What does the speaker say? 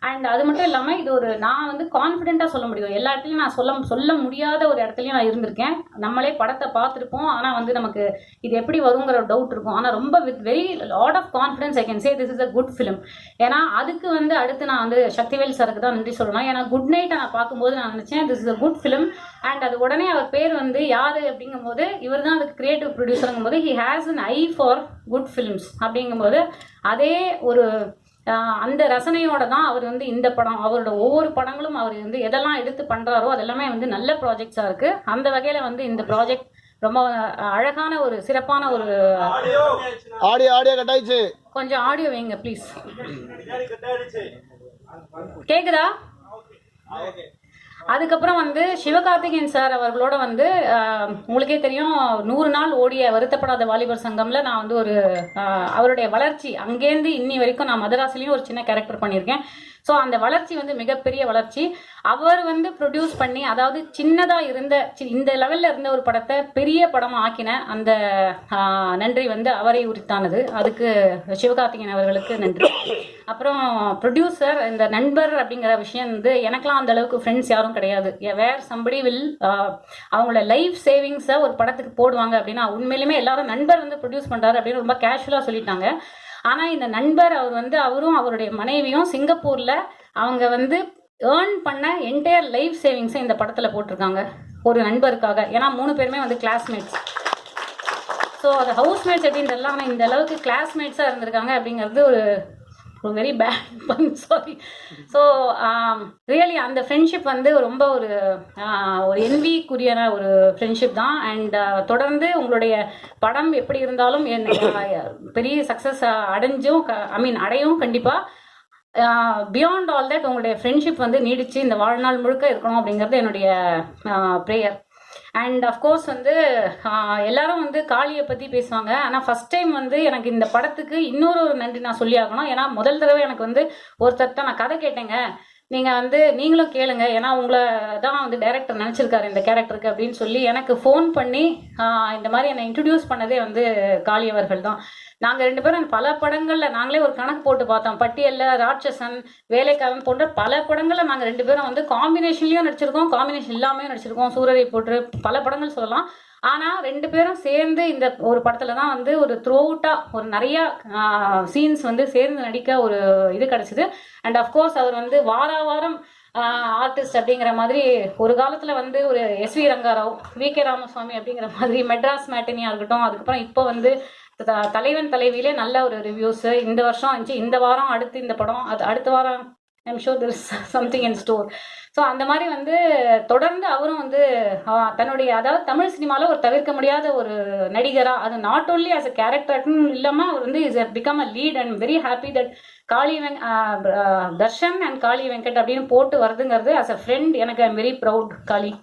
And அது மட்டும் இல்லாமல் இது ஒரு நான் வந்து கான்ஃபிடென்ட்டாக சொல்ல முடியும். எல்லா இடத்துலையும் நான் சொல்ல முடியாத ஒரு இடத்துலையும் நான் இருந்திருக்கேன். நம்மளே படத்தை பார்த்துருப்போம், ஆனால் வந்து நமக்கு இது எப்படி வருங்கிற ஒரு டவுட் இருக்கும். ஆனால் ரொம்ப with very lot of confidence I can say this is a good film. ஏன்னா அதுக்கு வந்து அடுத்து நான் வந்து சக்திவேல் சாருக்கு தான் நன்றி சொல்லணும். ஏன்னா குட் நைட்டை நான் பார்க்கும்போது நான் நினச்சேன் this is a good film. And அது உடனே அவர் பேர் வந்து யார் அப்படிங்கும்போது இவர் தான் அதுக்கு கிரியேட்டிவ் ப்ரொடியூசருங்கும் போது he has an I for good films அப்படிங்கும்போது அதே ஒரு அந்த ரசனையோட தான் அவர் வந்து இந்த படம் அவரோட ஒவ்வொரு படங்களும் அவர் வந்து எதெல்லாம் எடுத்து பண்ணுறாரோ அதெல்லாமே வந்து நல்ல ப்ராஜெக்ட்ஸாக இருக்குது. அந்த வகையில் வந்து இந்த ப்ராஜெக்ட் ரொம்ப அழகான ஒரு சிறப்பான ஒரு ஆடியோ கட்டாயிச்சு. கொஞ்சம் ஆடியோ வைங்க ப்ளீஸ். கேக்குதா? அதுக்கப்புறம் வந்து சிவகார்த்திகேயன் சார் அவர்களோட வந்து உங்களுக்கே தெரியும் 100 நாள் ஓடிய வருத்தப்படாத வாலிபர் சங்கம்ல நான் வந்து ஒரு அவருடைய வளர்ச்சி அங்கேருந்து இன்னி வரைக்கும் நான் மதராசிலையும் ஒரு சின்ன கேரக்டர் பண்ணியிருக்கேன். ஸோ அந்த வளர்ச்சி வந்து மிகப்பெரிய வளர்ச்சி. அவர் வந்து ப்ரொடியூஸ் பண்ணி அதாவது சின்னதாக இருந்த இந்த லெவலில் இருந்த ஒரு படத்தை பெரிய படமாக ஆக்கின அந்த நன்றி வந்து அவரை உரித்தானது. அதுக்கு சிவகார்த்திகேயன் அவர்களுக்கு நன்றி. அப்புறம் ப்ரொடியூசர் இந்த நண்பர் அப்படிங்கிற விஷயம் வந்து எனக்கெலாம் அந்த அளவுக்கு ஃப்ரெண்ட்ஸ் யாரும் கிடையாது. வேர் சம்படி வில் அவங்களோட லைஃப் சேவிங்ஸை ஒரு படத்துக்கு போடுவாங்க அப்படின்னா உண்மையிலுமே எல்லாரும் நண்பர் வந்து ப்ரொடியூஸ் பண்ணுறாரு அப்படின்னு ரொம்ப கேஷுவலாக சொல்லிட்டாங்க. ஆனால் இந்த நண்பர் அவர் வந்து அவரும் அவருடைய மனைவியும் சிங்கப்பூரில் அவங்க வந்து ஏர்ன் பண்ண என்டையர் லைஃப் சேவிங்ஸை இந்த படத்தில் போட்டிருக்காங்க ஒரு நண்பருக்காக. ஏன்னா 3 பேருமே வந்து கிளாஸ்மேட்ஸ். ஸோ அது ஹவுஸ்மேட்ஸ் அப்படின்றலாம். ஆனால் இந்த அளவுக்கு கிளாஸ்மேட்ஸாக இருந்திருக்காங்க அப்படிங்கிறது ஒரு வெரி பேட் பன், சாரி. ஸோ ரியலி அந்த ஃப்ரெண்ட்ஷிப் வந்து ரொம்ப ஒரு என்விக்குரியான ஒரு ஃப்ரெண்ட்ஷிப் தான். அண்ட் தொடர்ந்து உங்களுடைய படம் எப்படி இருந்தாலும் பெரிய சக்ஸஸ் அடையும் கண்டிப்பாக. பியாண்ட் ஆல் தட் உங்களுடைய ஃப்ரெண்ட்ஷிப் வந்து நீடிச்சு இந்த வாழ்நாள் முழுக்க இருக்கணும் அப்படிங்கிறது என்னுடைய ப்ரேயர். அண்ட் அஃப்கோர்ஸ் வந்து எல்லாரும் வந்து காளியை பற்றி பேசுவாங்க. ஆனால் ஃபஸ்ட் டைம் வந்து எனக்கு இந்த படத்துக்கு இன்னொரு நன்றி நான் சொல்லி ஆகணும். ஏன்னா முதல் தடவை எனக்கு வந்து ஒருத்தர் நான் கதை கேட்டேங்க, நீங்கள் வந்து நீங்களும் கேளுங்க, ஏன்னா உங்களை தான் வந்து டைரக்டர் நினச்சிருக்காரு இந்த கேரக்டருக்கு அப்படின்னு சொல்லி எனக்கு ஃபோன் பண்ணி இந்த மாதிரி என்னை இன்ட்ரடியூஸ் பண்ணதே வந்து காளி அவர்கள் தான். நாங்கள் 2 பேரும் பல படங்களில் நாங்களே ஒரு கணக்கு போட்டு பார்த்தோம். பட்டியலில் ராட்சசன், வேலைக்காரன் போன்ற பல படங்களில் நாங்கள் 2 பேரும் வந்து காம்பினேஷன்லேயும் நடிச்சிருக்கோம், காம்பினேஷன் இல்லாமையும் நடிச்சிருக்கோம். சூரரை போட்டு பல படங்கள் சொல்லலாம். ஆனால் 2 பேரும் சேர்ந்து இந்த ஒரு படத்தில் தான் வந்து ஒரு த்ரூஅவுட்டாக ஒரு நிறையா சீன்ஸ் வந்து சேர்ந்து நடிக்க ஒரு இது கிடச்சிது. அண்ட் அஃப்கோர்ஸ் அவர் வந்து வாரம் ஆர்டிஸ்ட் அப்படிங்கிற மாதிரி ஒரு காலத்தில் வந்து ஒரு எஸ்வி ரங்காராவ், வி.கே. ராமசுவாமி அப்படிங்கிற மாதிரி மெட்ராஸ் மேட்டினியாக இருக்கட்டும். அதுக்கப்புறம் இப்போ வந்து தலைவன் தலைவியிலே நல்ல ஒரு ரிவ்யூஸு இந்த வருஷம் இருந்துச்சு. இந்த வாரம் அடுத்து இந்த படம், அது அடுத்த வாரம் I'm sure there is something in store. So அந்த மாதிரி வந்து தொடர்ந்து அவரும் வந்து தன்னுடைய அதாவது தமிழ் சினிமாவில் ஒரு தவிர்க்க முடியாத ஒரு நடிகராக, அது நாட் ஓன்லி ஆஸ் அ கேரக்டர்னு இல்லாமல் அவர் வந்து is become a lead. And very happy that Darshan and Kaali Venkat அப்படின்னு போட்டு வருதுங்கிறது ஆஸ் அ ஃப்ரெண்ட் எனக்கு I am very proud Kali.